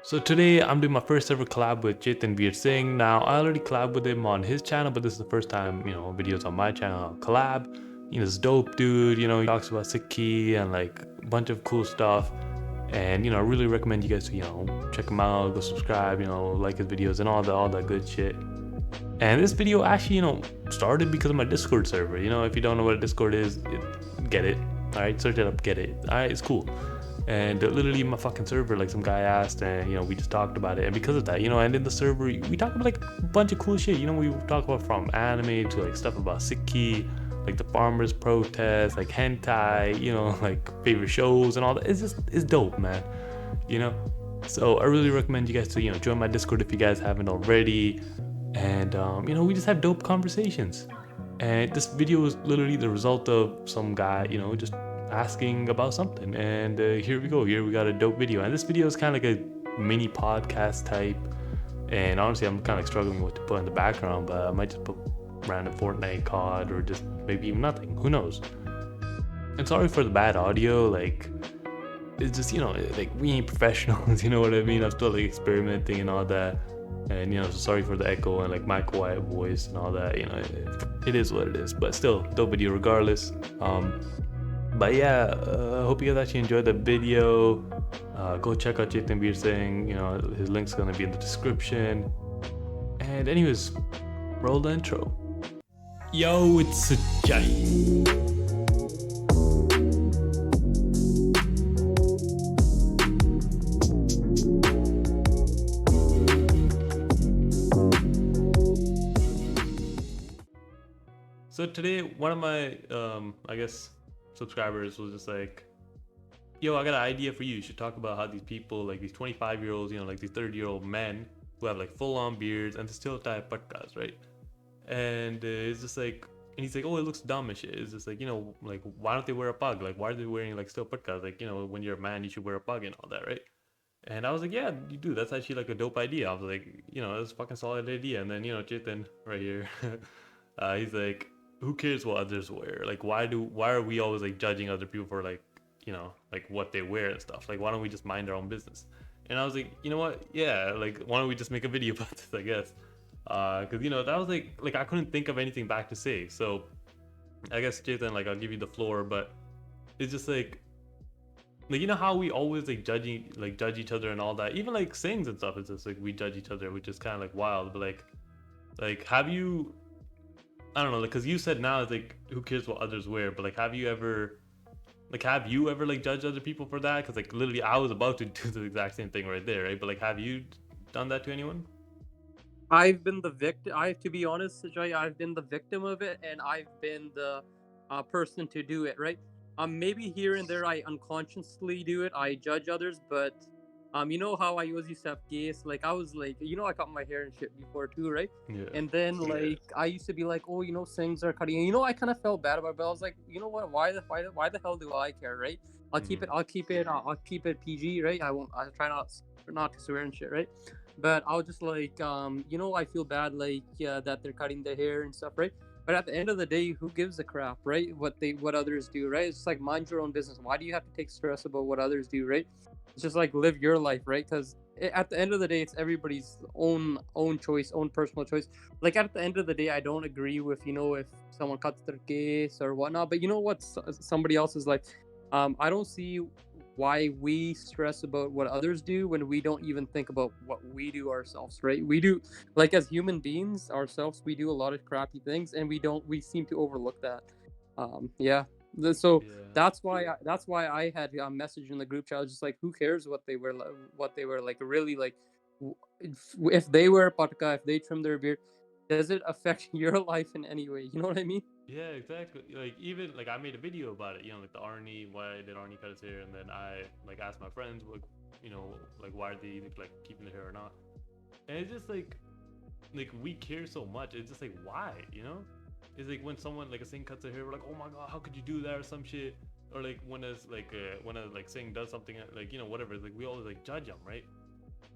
So today I'm doing my first ever collab with Chetan Singh. Now I already collabed with him on his channel, but this is the first time, videos on my channel collab. This dope dude, he talks about Sikhi and like a bunch of cool stuff. And I really recommend you guys to, check him out, go subscribe, like his videos and all that good shit. And this video actually, started because of my Discord server. If you don't know what a Discord is, get it. Alright, search it up, get it. Alright, it's cool. And literally my fucking server, like some guy asked, and we just talked about it. And because of that, and in the server we talked about like a bunch of cool shit. We talk about from anime to like stuff about Sikhi, like the farmers protest, like hentai, like favorite shows and all that. It's dope, man. So I really recommend you guys to join my Discord if you guys haven't already. And we just have dope conversations. And this video is literally the result of some guy just asking about something. And here we go. Here we got a dope video. And this video is kind of like a mini podcast type. And honestly, I'm kind of struggling what to put in the background, but I might just put random Fortnite COD or just maybe even nothing. Who knows? And sorry for the bad audio. Like, it's just, like we ain't professionals, you know what I mean? I'm still like experimenting and all that. And so sorry for the echo and like my quiet voice and all that. It is what it is, but still dope video regardless. But yeah, I hope you guys actually enjoyed the video. Go check out Chetan Singh. His link's gonna be in the description. And anyways, roll the intro. Yo, it's a Johnny. So today, one of my, subscribers was just like, yo, I got an idea for you. You should talk about how these people, like these 25-year-olds, like these 30-year-old men who have like full-on beards and they still tie patkas, right? And it's just like, and he's like, oh, it looks dumb and shit. It's just like, like, why don't they wear a pug? Like, why are they wearing like still patkas? Like, when you're a man, you should wear a pug and all that, right? And I was like, yeah, you do. That's actually like a dope idea. I was like, that's a fucking solid idea. And then, Chetan right here, he's like, who cares what others wear? Like, why are we always like judging other people for like, like what they wear and stuff? Like, why don't we just mind our own business? And I was like, you know what? Yeah, like, why don't we just make a video about this? I guess, because that was like I couldn't think of anything back to say. So, I guess Chetan, like, I'll give you the floor, but it's just like how we always like judge each other and all that. Even like Singhs and stuff, it's just like we judge each other, which is kind of like wild. But like have you? I don't know, like, because you said now it's like, who cares what others wear? But like, have you ever like judged other people for that? Because like literally, I was about to do the exact same thing right there, right? But like, have you done that to anyone? I've been the victim. To be honest, Joy, I've been the victim of it, and I've been the person to do it. Right? Maybe here and there I unconsciously do it. I judge others, but you know how I always used to have gaze. Like I was like, I cut my hair and shit before too, right? Yeah. And then like I used to be like, oh, Singhs are cutting. And, I kind of felt bad about it, but I was like, you know what? Why the hell do I care, right? I'll keep it PG, right? I'll try not to swear and shit, right? But I was just like, I feel bad, like, that they're cutting their hair and stuff, right? But at the end of the day, who gives a crap, right? What others do, right? It's just like, mind your own business. Why do you have to take stress about what others do, right? It's just like, live your life, right? Because at the end of the day, it's everybody's own choice, own personal choice. Like at the end of the day, I don't agree with, if someone cuts their case or whatnot. But you know what? Somebody else is like, I don't see why we stress about what others do when we don't even think about what we do ourselves, right? We do, like, as human beings ourselves, we do a lot of crappy things, and we seem to overlook that. So that's why I had a message in the group chat. I was just like, who cares what they wear? Like, really, like, if they wear patka, if they trim their beard, does it affect your life in any way? You know what I mean? Yeah, exactly. Like, even like I made a video about it, like the Arnie, why did Arnie cut his hair? And then I like asked my friends, like, like why are they like keeping their hair or not? And it's just like we care so much. It's just like, why? It's like when someone like a Singh cuts their hair, we're like, oh my god, how could you do that or some shit? Or like when a Singh does something like whatever, like we always like judge them, right?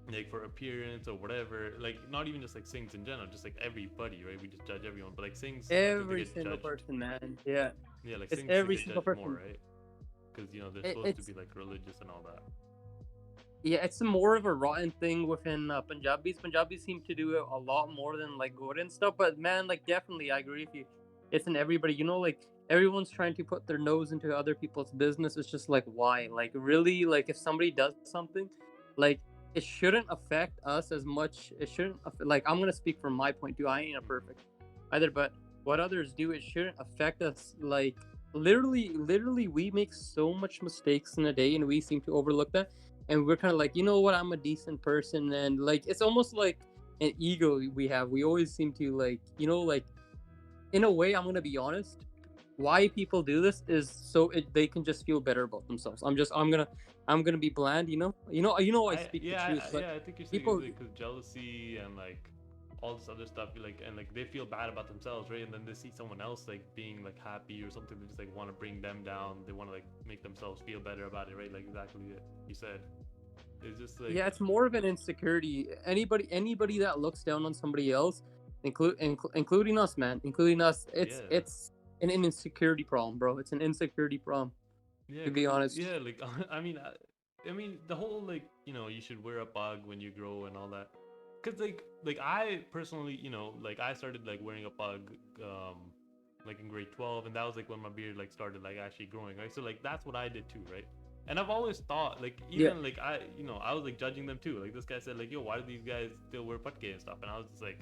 Like for appearance or whatever, like not even just like Singhs in general, just like everybody, right? We just judge everyone, but like Singhs, every single person, man. Yeah, like it's Singhs every single person more, right? Because they're supposed to be like religious and all that. Yeah, it's more of a rotten thing within Punjabis. Punjabis seem to do it a lot more than like Gordon and stuff. But man, like definitely, I agree with you. It's in everybody. You know, like everyone's trying to put their nose into other people's business. It's just like why? Like really, like if somebody does something, like it shouldn't affect us as much. It shouldn't like I'm gonna speak from my point of view. I ain't a perfect either, but what others do, it shouldn't affect us. Like literally, we make so much mistakes in a day, and we seem to overlook that, and we're kind of like, you know what, I'm a decent person, and like it's almost like an ego we have. We always seem to like, you know, like in a way, I'm gonna be honest. Why people do this is so they can just feel better about themselves. I'm gonna be bland, you know. I speak the truth, but I think you're saying it's people, like because jealousy and like all this other stuff, like and like they feel bad about themselves, right? And then they see someone else like being like happy or something, they just like want to bring them down. They want to like make themselves feel better about it, right? Like exactly what you said. It's just like yeah, it's more of an insecurity. Anybody that looks down on somebody else, including us, man, including us, yeah, it's an insecurity problem, bro. It's an insecurity problem, yeah, to because be honest. yeah, like I mean the whole like you should wear a pug when you grow and all that. Cause like I personally like I started like wearing a pug like in grade 12, and that was like when my beard like started like actually growing, right? So like that's what I did too, right? And I've always thought like Yeah, even like I was like judging them too. Like this guy said like, yo, why do these guys still wear patke and stuff? And I was just like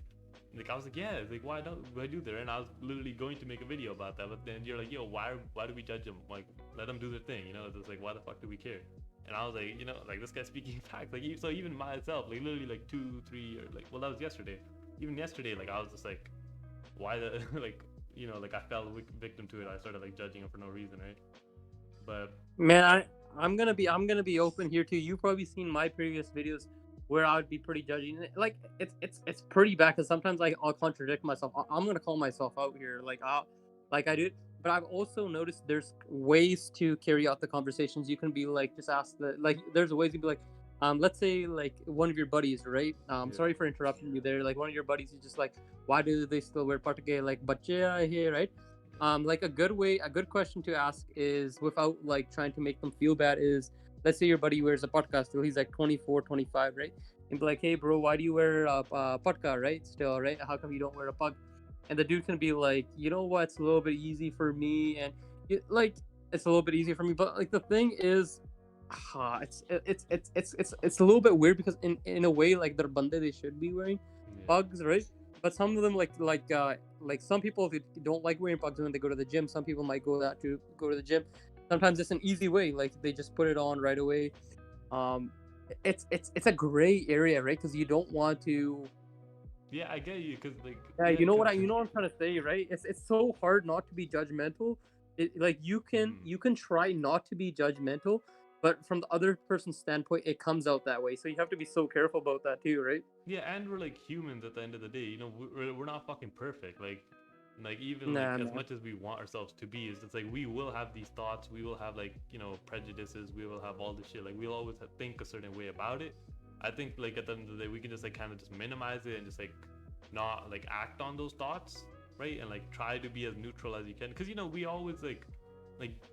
I was like, yeah, it's like why do that? And I was literally going to make a video about that, but then you're like, yo, why do we judge them? Like let them do their thing, It's like why the fuck do we care? And I was like, like this guy's speaking facts. Like so even myself, like literally like 2 3 or like, well, that was yesterday. Even yesterday, like I was just like, why the like like I fell victim to it. I started like judging him for no reason, right? But man, I'm gonna be open here too. You've probably seen my previous videos where I would be pretty judging. Like it's pretty bad because sometimes I'll contradict myself. I'm gonna call myself out here, like I do. But I've also noticed there's ways to carry out the conversations. You can be like, just ask there's ways to be like, let's say like one of your buddies, right? yeah, Sorry for interrupting you there. Like one of your buddies is just like, why do they still wear patake? Like, bache aaye here, right? Like a good question to ask is, without like trying to make them feel bad, is, let's say your buddy wears a podcast still, he's like 24, 25, right? And be like, hey bro, why do you wear a patka, right? Still, right? How come you don't wear a pug? And the dude can be like, you know what, it's a little bit easy for me, and like it's a little bit easier for me, but like the thing is, it's a little bit weird because in a way, like they're bande, they should be wearing yeah, pugs, right? But some of them like some people who don't like wearing pugs when they go to the gym. Some people might go to the gym. Sometimes it's an easy way, like they just put it on right away. Um, it's a gray area, right? Because you don't want to. yeah. I get you, cause like Yeah, yeah, cause you know what I'm trying to say, right? It's so hard not to be judgmental. Like mm, you can try not to be judgmental, but from the other person's standpoint, it comes out that way. So you have to be so careful about that too, right? yeah, and we're like humans at the end of the day. We're not fucking perfect. Like even like Nah, as man. much as we want ourselves to be, is it's like we will have these thoughts. We will have like prejudices. We will have all this shit. Like we'll always think a certain way about it. I think like at the end of the day, we can just like kind of just minimize it and just like not like act on those thoughts, right? And like try to be as neutral as you can, because we always like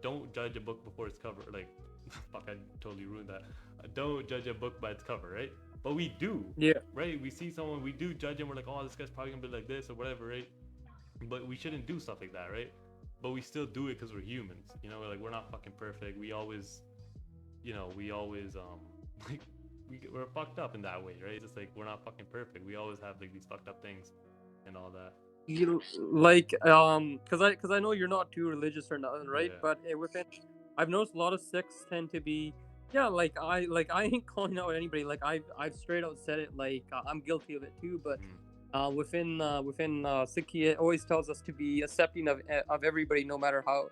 don't judge a book before its cover. Like fuck, I totally ruined that. Don't judge a book by its cover, right? But we do, Yeah. right? We see someone, we do judge them. We're like, oh, this guy's probably gonna be like this or whatever, right? But we shouldn't do stuff like that, right? But we still do it because we're humans. We're like, we're not fucking perfect. We always like we're fucked up in that way, right? It's just like we're not fucking perfect. We always have like these fucked up things and all that. You like because I know you're not too religious or nothing, right? Yeah. But within, I've noticed a lot of Sikhs tend to be, yeah, like I ain't calling out anybody, like I've straight out said it, like I'm guilty of it too, but Mm. within Sikhi, it always tells us to be accepting of everybody, no matter how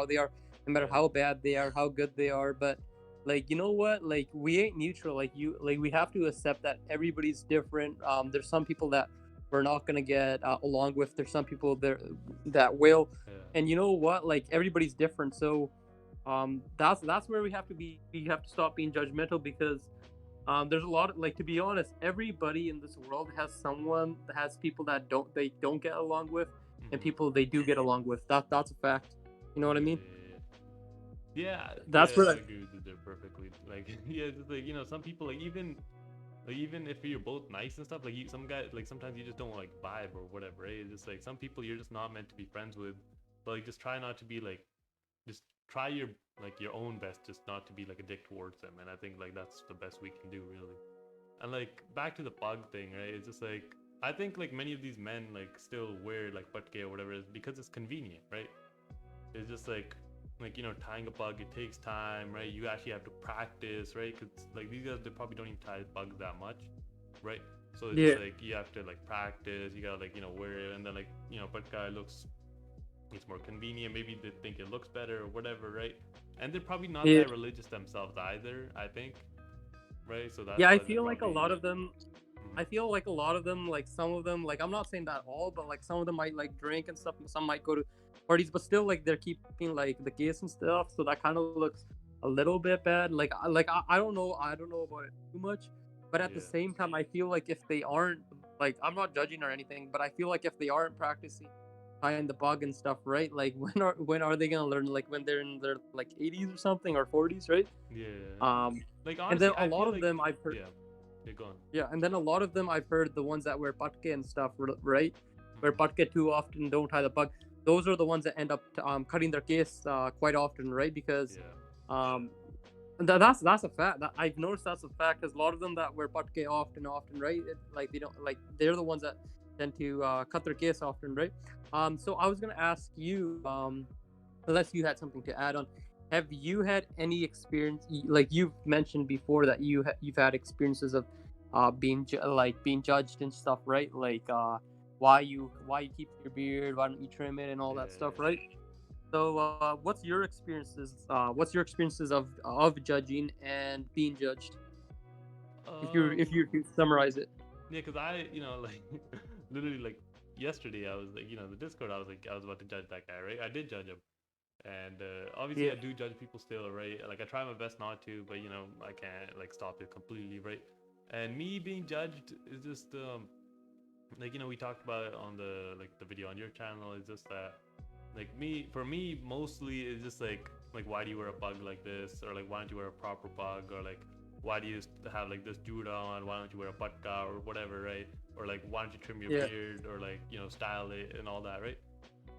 they are, no matter Yeah. how bad they are, how good they are. But like, you know what, like we ain't neutral. Like we have to accept that everybody's different. There's some people that we're not gonna get along with. There's some people there that will, Yeah. and you know what, like everybody's different. So that's where we have to stop being judgmental, because there's a lot of, like, to be honest, everybody in this world has people that don't get along with, and Mm-hmm. people they do get along with. That's a fact. You know what I Yeah, mean? yeah, yeah. That's yeah, where I agree with you there perfectly. Like, yeah, it's just like, some people like even if you're both nice and stuff, like some guys, like sometimes you just don't like vibe or whatever, right? It's just like some people you're just not meant to be friends with, but like just try not to be like, just try your own best, just not to be like a dick towards them. And I think like that's the best we can do, really. And like back to the pug thing, right? It's just like I think like many of these men like still wear like patke or whatever is because it's convenient, right? It's just like tying a bug, it takes time, right? You actually have to practice, right? Because like these guys, they probably don't even tie bugs that much, right? So it's just yeah, like you have to like practice, you gotta like wear it, and then like but guy looks, it's more convenient, maybe they think it looks better or whatever, right? And they're probably not yeah. that religious themselves either, I think, right? So that's Yeah, I why they're feel like a probably lot of them. I feel like a lot of them, like some of them, like I'm not saying that all, but like some of them might like drink and stuff. Some might go to parties, but still like they're keeping like the case and stuff. So that kind of looks a little bit bad. I don't know. I don't know about it too much, but at the yeah. same time, I feel like if they aren't, like, I'm not judging or anything, but I feel like if they aren't practicing tying the bug and stuff, right? Like when are they gonna learn? Like when they're in their like 80s or something or 40s, right? Yeah. Um, Like and then honestly, a I lot feel of like them I've heard. yeah. Yeah, go on. Yeah, and then a lot of them I've heard the ones that wear patke and stuff, right? Where Mhm. patke too often don't tie the bug. Those are the ones that end up cutting their case quite often, right? Because Yeah. um, that's a fact. I've noticed that's a fact. Because a lot of them that wear patke often, right? Like they don't like they're the ones that tend to cut their case often, right? So I was gonna ask you, unless you had something to add on, have you had any experience, like you've mentioned before that you've had experiences of being judged and stuff, right? Like why you keep your beard, why don't you trim it and all that stuff, Yeah. right? So what's your experiences of judging and being judged, if you summarize it? Yeah, because I, like, literally, like, yesterday, I was like, the Discord, I was like, I was about to judge that guy, right? I did judge him. And obviously, Yeah, I do judge people still, right? Like, I try my best not to, but, I can't, like, stop it completely, right? And me being judged is just, like, we talked about it on the video on your channel, is just that, like, for me, mostly, it's just like, why do you wear a bug like this? Or, like, why don't you wear a proper bug? Or, like, why do you have like this juda on? Why don't you wear a patka or whatever, right? Or like, why don't you trim your yeah, beard or like, style it and all that, right?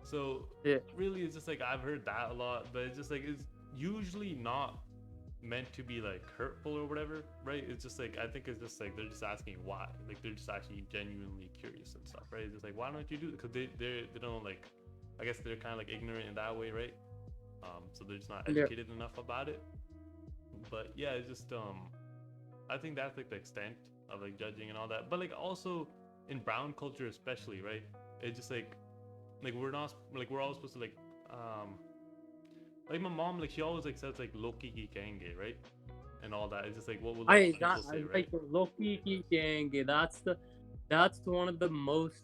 So yeah, really, it's just like I've heard that a lot, but it's just like it's usually not meant to be like hurtful or whatever, right? It's just like I think it's just like they're just asking why, like they're just actually genuinely curious and stuff, right? It's just like why don't you do it? Because they don't like, I guess they're kind of like ignorant in that way, right? So they're just not yeah. educated enough about it. But yeah, it's just I think that's like the extent of like judging and all that. But like also in brown culture especially, right? It's just like we're not like we're all supposed to um like my mom, like she always like says like loki ki kenge, right? And all that. It's just like what will like I people that say, right? like Loki Gang. That's one of the most.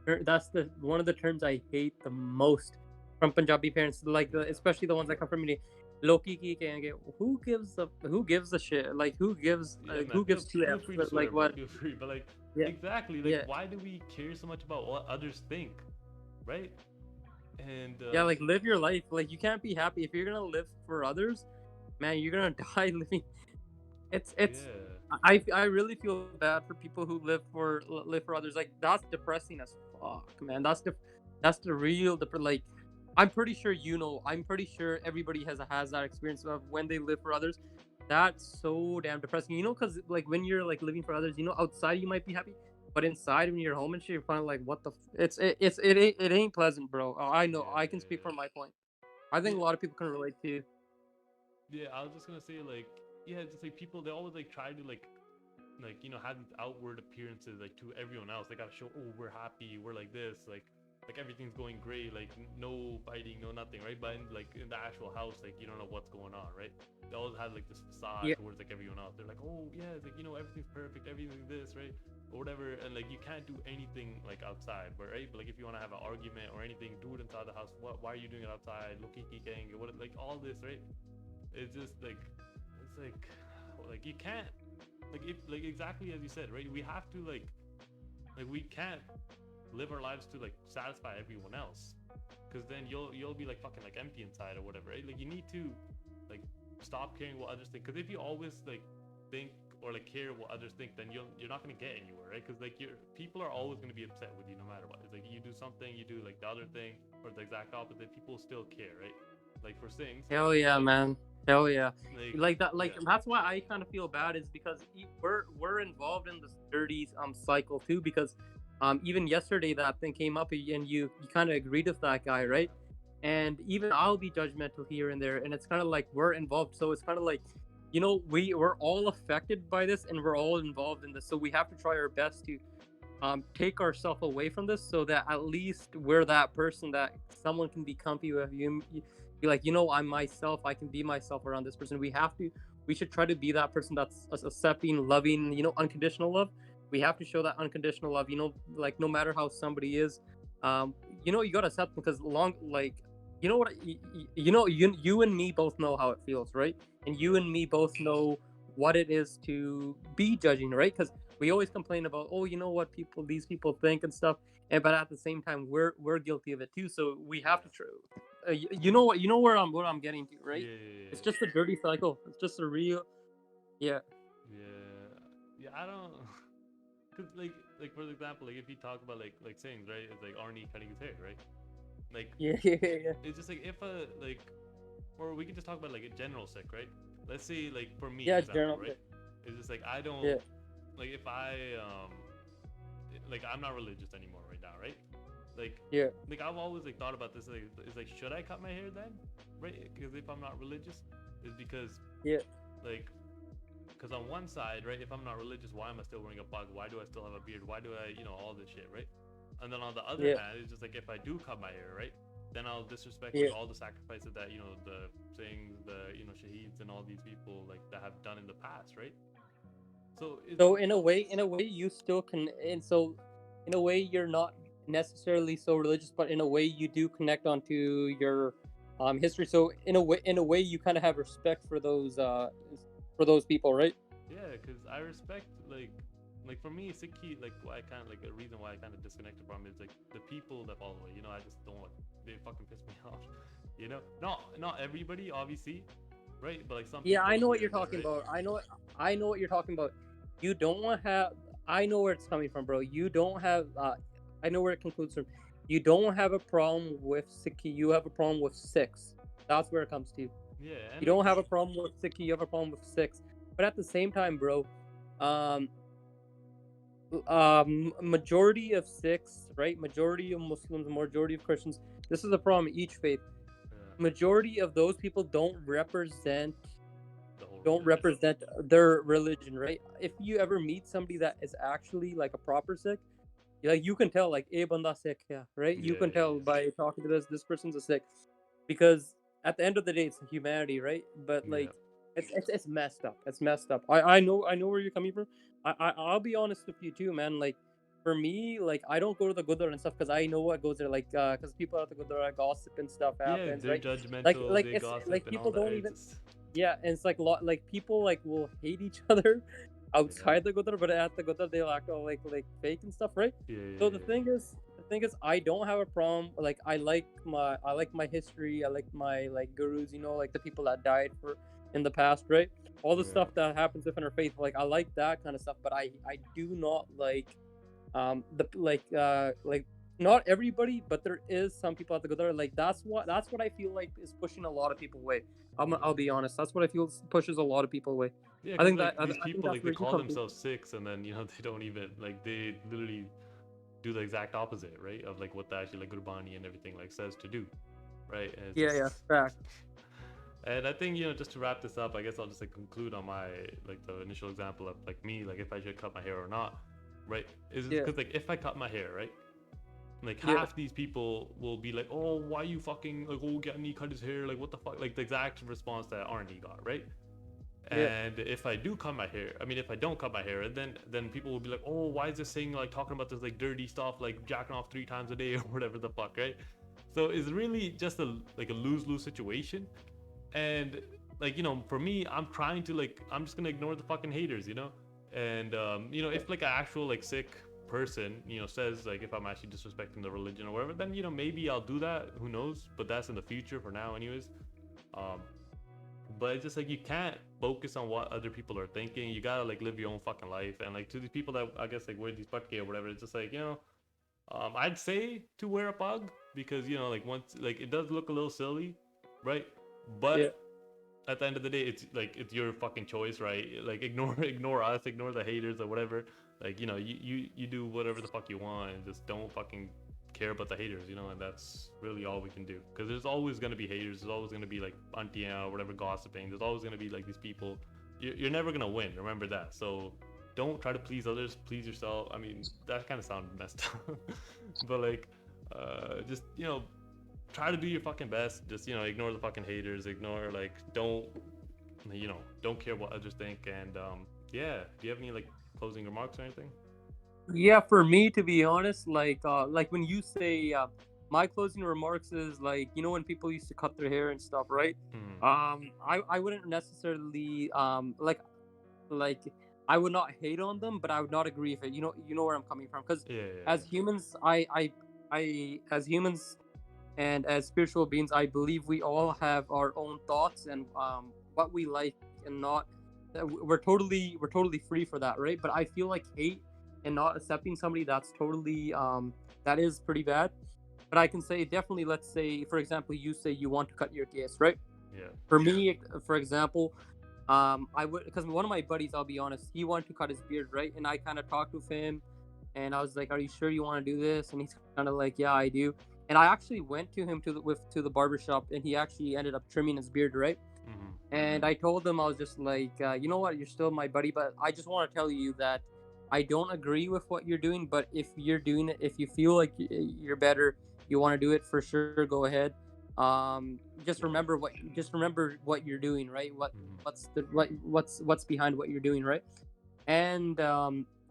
That's the one of the terms I hate the most from Punjabi parents. Like Yeah. especially the ones that come from India. Loki ki kenge. Who gives a shit? Like Yeah, man. who Feel gives two feel f's? free to But swear, like bro. what? Feel free. But like Yeah, exactly, like yeah, why do we care so much about what others think, right? And yeah. Like live your life. Like you can't be happy if you're gonna live for others. Man, you're gonna die living. It's yeah. I really feel bad for people who live for others. Like that's depressing as fuck, man. That's the real like I'm pretty sure I'm pretty sure everybody has that experience of when they live for others. That's so damn depressing. Because like when you're like living for others, outside you might be happy, but inside when you're home and shit, you're kind of like, what the? It ain't pleasant, bro. I Yeah, know. I can speak yeah, from my point. I yeah. think a lot of people can relate to. Yeah, I was just gonna say like yeah, just like people they always like try to like have these outward appearances like to everyone else. They gotta show, oh, we're happy, we're like this, like everything's going great, like no fighting, no nothing, right? But in the actual house, like you don't know what's going on, right? They always have like this facade Yeah, towards like everyone else. They're like, oh yeah, it's like everything's perfect, everything's this, right? Or whatever, and like you can't do anything like outside, but right? But like if you want to have an argument or anything, do it inside the house. Why are you doing it outside? Look, what like all this, right? It's just it's like you can't like if like exactly as you said, right? We have to like we can't live our lives to like satisfy everyone else, because then you'll be like fucking like empty inside or whatever, right? Like you need to stop caring what others think. Because if you always like think or like care what others think, then you're not gonna get anywhere, right? Because like people are always gonna be upset with you no matter what. It's like you do something, you do like the other thing or the exact opposite, people still care, right? Like for Sings, Hell yeah, man. Hell yeah. Like that. Like yeah. that's why I kind of feel bad is because we're involved in this dirty cycle too. Because even yesterday that thing came up and you kind of agreed with that guy, right? And even I'll be judgmental here and there, and it's kind of like we're involved. So it's kind of like, you know, we're all affected by this, and we're all involved in this. So we have to try our best to take ourselves away from this, so that at least we're that person that someone can be comfy with. You be like, you know, I'm myself. I can be myself around this person. We should try to be that person that's accepting, loving, you know, unconditional love. We have to show that unconditional love. You know, like no matter how somebody is, you know, you gotta accept them because you know what, you and me both know how it feels, right? And you and me both know what it is to be judging, right? Because we always complain about, oh, you know what these people think and stuff, and but at the same time we're guilty of it too. So we have to you know where I'm getting to, right? Yeah. It's just a dirty cycle. It's just a real, yeah. Yeah, I don't. Cause like for example, like if you talk about like sayings, right? It's like Arnie cutting his hair, right? Like Yeah. it's just like if a like, or we can just talk about like a general sick, right? Let's say like for me, Yeah, example, general, right? It's just like I don't yeah. like if I like I'm not religious anymore right now, right? Like Yeah. like I've always like thought about this. Like, it's like should I cut my hair then, right? Because if I'm not religious, is because Yeah. like because on one side, right, if I'm not religious, why am I still wearing a bug? Why do I still have a beard? Why do I, you know, all this shit, right? And then on the other Yeah. hand, it's just like if I do cut my hair, right, then I'll disrespect Yeah. like all the sacrifices that, you know, the Singhs, the, you know, shaheeds and all these people like that have done in the past, right? So it's So in a way, you still can, and so in a way, you're not necessarily so religious, but in a way, you do connect onto your history. So in a way, you kind of have respect for those people, right? yeah, because I respect like for me, Sikhi, like why I kind of like a reason why I kind of disconnected from it is like the people that follow it. You know, I just don't want they fucking piss me off. You know, not everybody, obviously, right? But like some Yeah, people I know what here you're and there, talking right? about. I know what you're talking about. You don't want to have. I know where it's coming from, bro. You don't have. I know where it concludes from. You don't have a problem with Sikhi. You have a problem with six. That's where it comes to. Yeah, You and like don't have a problem with Sikhi. You have a problem with six. But at the same time, bro, um, majority of Sikhs, right? Majority of Muslims, majority of Christians. This is a problem. Each faith. yeah, Majority of those people the whole don't religion. represent their religion, right? If you ever meet somebody that is actually like a proper Sikh, like you can tell, like, "Eh, banda Sikh, yeah," right? You Yeah, can yeah, tell by talking to this person's a Sikh, because at the end of the day, it's humanity, right? But yeah, yeah. like, it's messed up. It's messed up. I know where you're coming from. I'll be honest with you too, man. Like, for me, like, I don't go to the gurdwara and stuff because I know what goes there. Like, because people at the gurdwara gossip and stuff Yeah, happens, they're right? Like, judgmental, they it's gossip like and all people that. don't It's even, just yeah, and it's like like people like will hate each other yeah, outside the Gurdwara, but at the Gurdwara they'll act all like fake and stuff, right? yeah, So yeah, the thing is, I don't have a problem. Like, I like my history. I like my like gurus. You know, like the people that died for in the past, right? All the yeah, stuff that happens within our faith. Like, I like that kind of stuff, but I do not like the like not everybody, but there is some people at the Gurdwara. Like, that's what I feel like is pushing a lot of people away. I'll be honest. That's what I feel pushes a lot of people away. yeah. I Because think that like these I think people, that's like they where you call come from. themselves Sikhs, and then you know they don't even like they literally do the exact opposite, right? Of like what the actually like Gurbani and everything like says to do, right? And it's Yeah, yeah, just fact. and I think, you know, just to wrap this up, I guess I'll just like conclude on my like the initial example of like me, like if I should cut my hair or not, right? Is Yeah, because like if I cut my hair, right? Like yeah, half these people will be like, "Oh, why you fucking like oh get me cut his hair? Like what the fuck?" Like the exact response that Arnie got, right? yeah, And if I do cut my hair, I mean, if I don't cut my hair, then people will be like, "Oh, why is this thing like talking about this like dirty stuff, like jacking off 3 times a day or whatever the fuck," right? So it's really just a like a lose-lose situation, and like you know, for me, I'm trying to like I'm just gonna ignore the fucking haters, you know, and you know, if like an actual like sick person, you know, says like if I'm actually disrespecting the religion or whatever, then you know maybe I'll do that. Who knows? But that's in the future. For now, anyways. Um, but it's just like you can't focus on what other people are thinking. You gotta like live your own fucking life. And like to these people that I guess like wear these Patka or whatever, it's just like, you know, I'd say to wear a pug because, you know, like once like it does look a little silly, right? Yeah. But at the end of the day, it's like it's your fucking choice, right? Like ignore us, ignore the haters or whatever. Like, you know, you do whatever the fuck you want and just don't fucking care about the haters, you know. And that's really all we can do, because there's always gonna be haters. There's always gonna be like auntie or whatever gossiping. There's always gonna be like these people. You're never gonna win. Remember that. So don't try to please others. Please yourself. I mean, that kind of sounded messed up, but like, just, you know, try to do your fucking best. Just, you know, ignore the fucking haters. Ignore, like, don't, you know, don't care what others think. And yeah, do you have any like closing remarks or anything? Yeah, for me, to be honest, like when you say, my closing remarks is like, you know, when people used to cut their hair and stuff, right? Hmm. I wouldn't necessarily like I would not hate on them, but I would not agree with it. You know where I'm coming from, because Yeah, yeah, as humans, I as humans and as spiritual beings, I believe we all have our own thoughts and what we like and not. We're totally free for that, right? But I feel like hate and not accepting somebody, that's totally that is pretty bad. But I can say definitely, let's say for example, you say you want to cut your case, right? yeah. For me, for example, I would, because one of my buddies, I'll be honest, he wanted to cut his beard, right? And I kind of talked with him, and I was like, "Are you sure you want to do this?" And he's kind of like, "Yeah, I do." And I actually went to him to the barbershop, and he actually ended up trimming his beard, right? Hmm. And I told him, I was just like, you know what, you're still my buddy, but I just want to tell you that I don't agree with what you're doing. But if you're doing it, if you feel like you're better, you want to do it, for sure, go ahead. Just Yeah. remember what you're doing, right? Hmm. What's behind what you're doing, right? And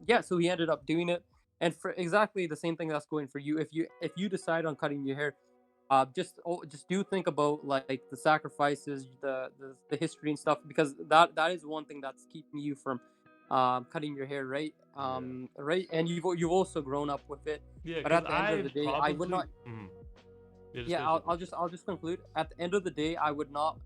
yeah, so he ended up doing it. And for exactly the same thing that's going for you, if you decide on cutting your hair, just do think about like the sacrifices, the history and stuff, because that is one thing that's keeping you from cutting your hair, right? Yeah. Right, and you've also grown up with it. Yeah, But because at the end of I the day, I would probably. not. Mhm. Yeah, just Yeah, finish your thought. I'll just conclude. At the end of the day, I would not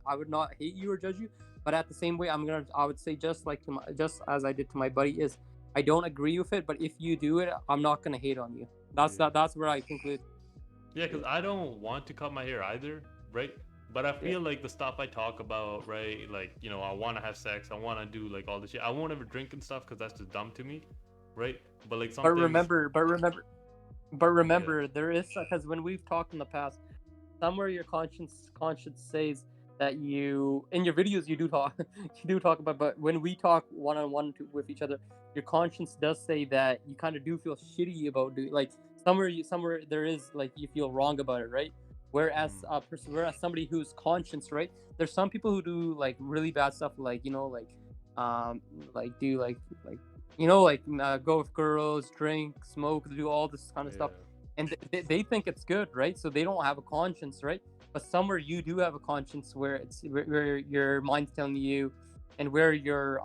hate you or judge you. But at the same way, I would say, just like just as I did to my buddy, is I don't agree with it, but if you do it, I'm not gonna hate on you. Yeah. That's where I conclude. Yeah, Yeah, because I don't want to cut my hair either, right? But I yeah. feel like the stuff I talk about, right? Like, you know, I want to have sex, I want to do like all this shit. I won't ever drink and stuff because that's just dumb to me, right? But like some But things, remember, but remember, but yeah, remember, there is, because when we've talked in the past, somewhere your conscience says that you, in your videos, you do talk you do talk about, but when we talk one on one with each other, your conscience does say that you kind of do feel shitty about doing, like, somewhere there is like you feel wrong about it, right? Whereas mm, a person, whereas somebody who's conscious, right? There's some people who do like really bad stuff, like, um do like go with girls, drink, smoke, do all this kind of stuff, yeah, and they think it's good, right? So they don't have a conscience, right? But somewhere you do have a conscience, where where your mind's telling you, and where your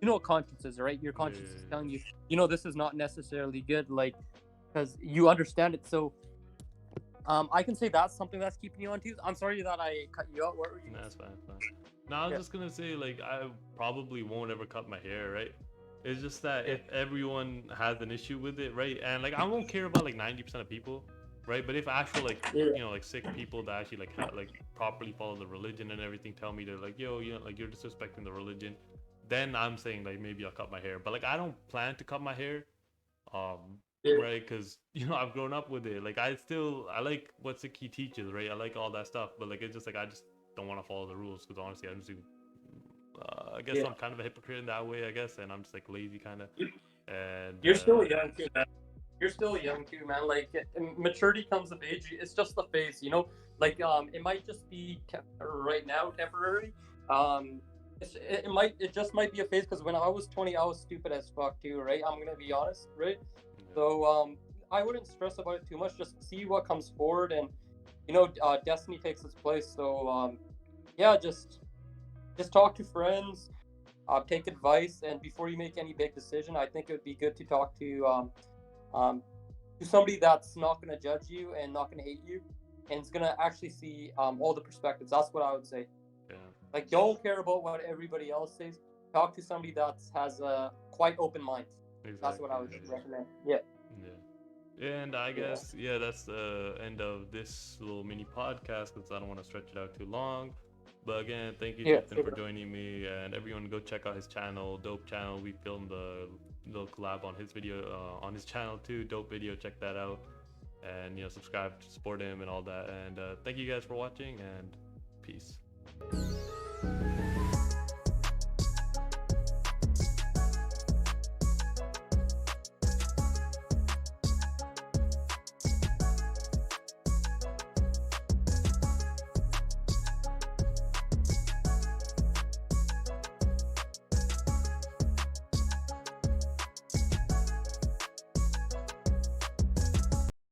you know what conscience is, right? Your yeah, conscience is yeah, telling you, this is not necessarily good, like, because you understand it. So I can say that's something that's keeping you on too. I'm sorry that I cut you out. What were you yeah. gonna That's say? fine, that's fine. Now I was Yeah, just gonna say like I probably won't ever cut my hair, right? It's just that yeah, if everyone has an issue with it, right? And like I won't care about like 90% of people, right? But if actual like, yeah, you know, like sick people that actually like like properly follow the religion and everything tell me to like, yo, you know, like you're disrespecting the religion, then I'm saying like maybe I'll cut my hair. But like I don't plan to cut my hair, um, yeah. right? Because you know I've grown up with it. Like I like what Sikhi teaches, right? I like all that stuff, but like it's just like I just don't want to follow the rules because honestly I'm just I guess Yeah. I'm kind of a hypocrite in that way, I guess, and I'm just like lazy kind of. And You're still young too, man. You're still young too, man. Like, maturity comes of age. It's just the phase, Like, it might just be right now temporary. Um, it just might be a phase, because when I was 20, I was stupid as fuck too, right? I'm gonna be honest, right? yeah, So I wouldn't stress about it too much. Just see what comes forward, and destiny takes its place. So yeah, just talk to friends, take advice, and before you make any big decision, I think it would be good to talk um, to somebody that's not going to judge you and not going to hate you, and it's going to actually see all the perspectives. That's what I would say. yeah. Like, don't care about what everybody else says. Talk to somebody that has a quite open mind. Exactly. That's what I would recommend. Yeah. Yeah. And I guess, yeah, that's the end of this little mini podcast because I don't want to stretch it out too long. But again, thank you, Yeah. Chetan, for joining me. And everyone, go check out his channel, dope channel. We filmed the little collab on his video, on his channel too. Dope video, check that out. And, you know, subscribe to support him and all that. And thank you guys for watching. And